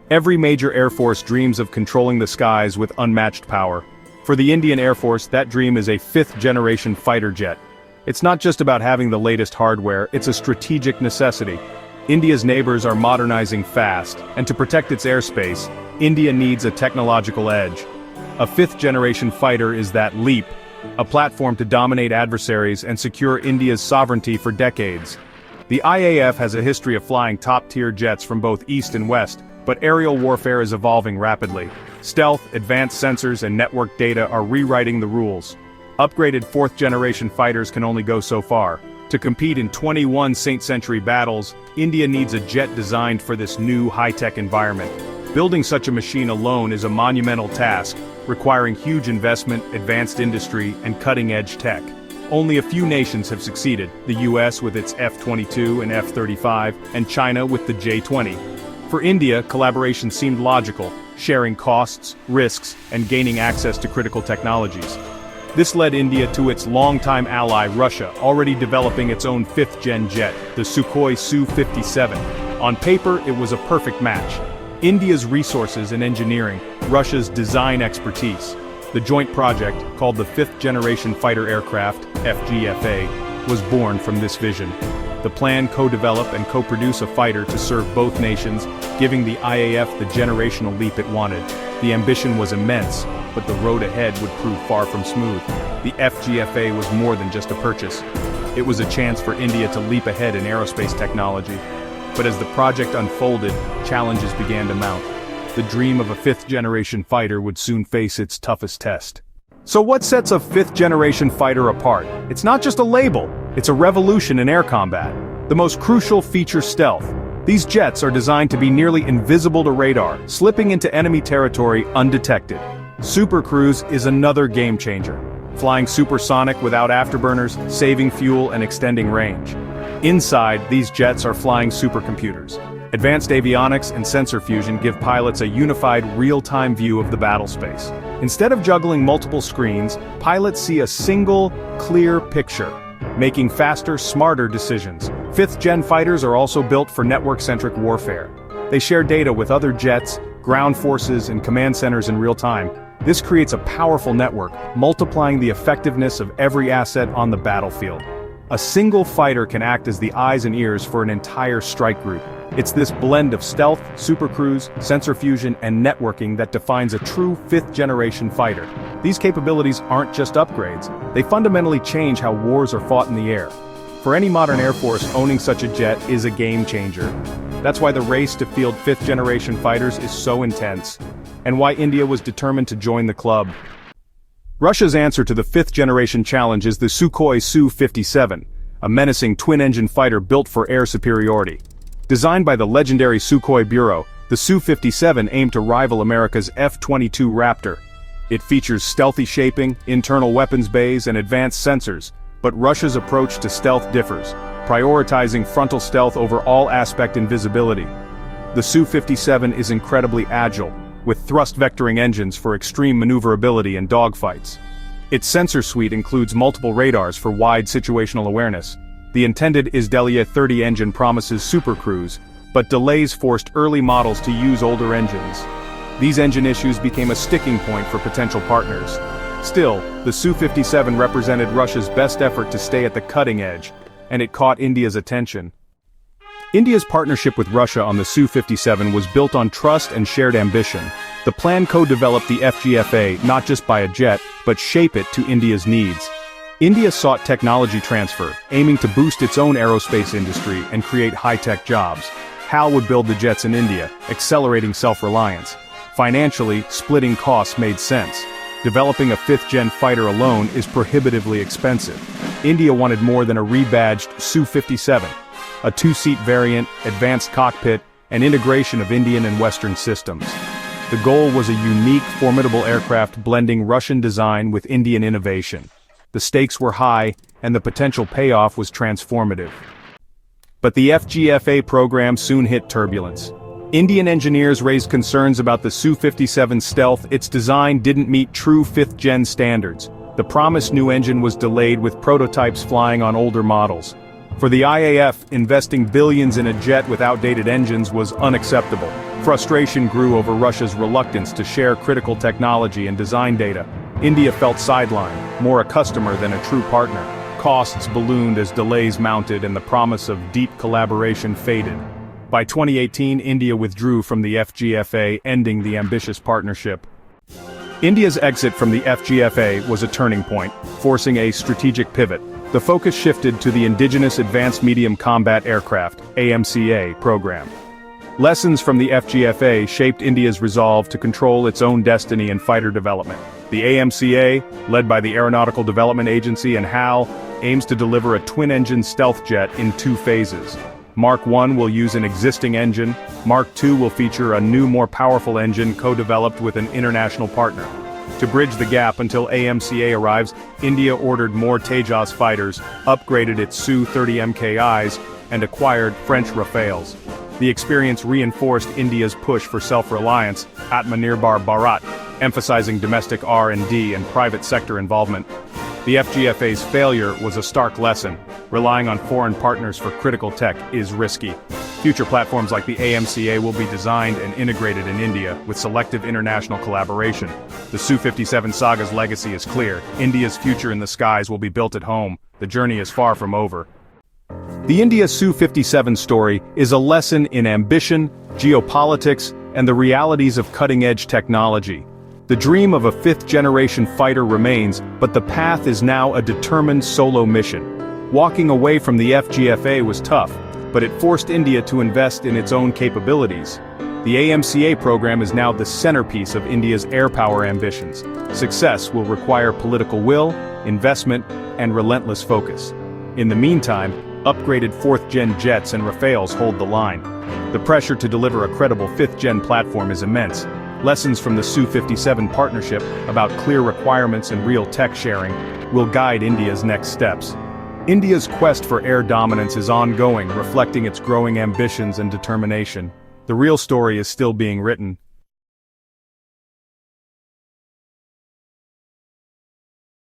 Every major Air Force dreams of controlling the skies with unmatched power. For the Indian Air Force, that dream is a fifth-generation fighter jet. It's not just about having the latest hardware, it's a strategic necessity. India's neighbors are modernizing fast, and to protect its airspace, India needs a technological edge. A fifth-generation fighter is that leap, a platform to dominate adversaries and secure India's sovereignty for decades. The IAF has a history of flying top-tier jets from both east and west, but aerial warfare is evolving rapidly. Stealth, advanced sensors, and network data are rewriting the rules. Upgraded fourth-generation fighters can only go so far. To compete in 21 century battles, India needs a jet designed for this new high-tech environment. Building such a machine alone is a monumental task, requiring huge investment, advanced industry, and cutting-edge tech. Only a few nations have succeeded, the US with its F-22 and F-35, and China with the J-20. For India, collaboration seemed logical, sharing costs, risks, and gaining access to critical technologies. This led India to its longtime ally Russia, already developing its own fifth-gen jet, the Sukhoi Su-57. On paper, it was a perfect match. India's resources and engineering, Russia's design expertise. The joint project, called the Fifth Generation Fighter Aircraft, FGFA, was born from this vision. The plan co-develop and co-produce a fighter to serve both nations, giving the IAF the generational leap it wanted. The ambition was immense, but the road ahead would prove far from smooth. The FGFA was more than just a purchase. It was a chance for India to leap ahead in aerospace technology. But as the project unfolded, challenges began to mount. The dream of a fifth-generation fighter would soon face its toughest test. So what sets a fifth-generation fighter apart? It's not just a label, it's a revolution in air combat. The most crucial feature: stealth. These jets are designed to be nearly invisible to radar, slipping into enemy territory undetected. Super Cruise is another game-changer. Flying supersonic without afterburners, saving fuel and extending range. Inside, these jets are flying supercomputers. Advanced avionics and sensor fusion give pilots a unified, real-time view of the battle space. Instead of juggling multiple screens, pilots see a single, clear picture, making faster, smarter decisions. Fifth-gen fighters are also built for network-centric warfare. They share data with other jets, ground forces, and command centers in real time. This creates a powerful network, multiplying the effectiveness of every asset on the battlefield. A single fighter can act as the eyes and ears for an entire strike group. It's this blend of stealth, supercruise, sensor fusion, and networking that defines a true fifth-generation fighter. These capabilities aren't just upgrades, they fundamentally change how wars are fought in the air. For any modern Air Force, owning such a jet is a game-changer. That's why the race to field fifth-generation fighters is so intense, and why India was determined to join the club. Russia's answer to the fifth-generation challenge is the Sukhoi Su-57, a menacing twin-engine fighter built for air superiority. Designed by the legendary Sukhoi Bureau, the Su-57 aimed to rival America's F-22 Raptor. It features stealthy shaping, internal weapons bays, and advanced sensors, but Russia's approach to stealth differs, prioritizing frontal stealth over all-aspect invisibility. The Su-57 is incredibly agile, with thrust vectoring engines for extreme maneuverability and dogfights. Its sensor suite includes multiple radars for wide situational awareness. The intended Isdelia 30 engine promises supercruise, but delays forced early models to use older engines. These engine issues became a sticking point for potential partners. Still, the Su-57 represented Russia's best effort to stay at the cutting edge, and it caught India's attention. India's partnership with Russia on the Su-57 was built on trust and shared ambition. The plan co-developed the FGFA not just by a jet, but shape it to India's needs. India sought technology transfer, aiming to boost its own aerospace industry and create high-tech jobs. HAL would build the jets in India, accelerating self-reliance. Financially, splitting costs made sense. Developing a fifth-gen fighter alone is prohibitively expensive. India wanted more than a rebadged Su-57. A two-seat variant, advanced cockpit, and integration of Indian and Western systems. The goal was a unique, formidable aircraft blending Russian design with Indian innovation. The stakes were high, and the potential payoff was transformative. But the FGFA program soon hit turbulence. Indian engineers raised concerns about the Su-57's stealth. Its design didn't meet true fifth-gen standards. The promised new engine was delayed with prototypes flying on older models. For the IAF, investing billions in a jet with outdated engines was unacceptable. Frustration grew over Russia's reluctance to share critical technology and design data. India felt sidelined, more a customer than a true partner. Costs ballooned as delays mounted and the promise of deep collaboration faded. By 2018, India withdrew from the FGFA, ending the ambitious partnership. India's exit from the FGFA was a turning point, forcing a strategic pivot. The focus shifted to the Indigenous Advanced Medium Combat Aircraft (AMCA) program. Lessons from the FGFA shaped India's resolve to control its own destiny in fighter development. The AMCA, led by the Aeronautical Development Agency and HAL, aims to deliver a twin-engine stealth jet in 2 phases. Mark 1 will use an existing engine, Mark 2 will feature a new more powerful engine co-developed with an international partner. To bridge the gap until AMCA arrives, India ordered more Tejas fighters, upgraded its Su-30 MKIs, and acquired French Rafales. The experience reinforced India's push for self-reliance, Atmanirbhar Bharat, emphasizing domestic R&D and private sector involvement. The FGFA's failure was a stark lesson. Relying on foreign partners for critical tech is risky. Future platforms like the AMCA will be designed and integrated in India with selective international collaboration. The Su-57 saga's legacy is clear. India's future in the skies will be built at home. The journey is far from over. The India Su-57 story is a lesson in ambition, geopolitics, and the realities of cutting-edge technology. The dream of a 5th-generation fighter remains, but the path is now a determined solo mission. Walking away from the FGFA was tough, but it forced India to invest in its own capabilities. The AMCA program is now the centerpiece of India's air power ambitions. Success will require political will, investment, and relentless focus. In the meantime, upgraded 4th-gen jets and Rafales hold the line. The pressure to deliver a credible 5th-gen platform is immense. Lessons from the Su-57 partnership about clear requirements and real tech sharing will guide India's next steps. India's quest for air dominance is ongoing, reflecting its growing ambitions and determination. The real story is still being written,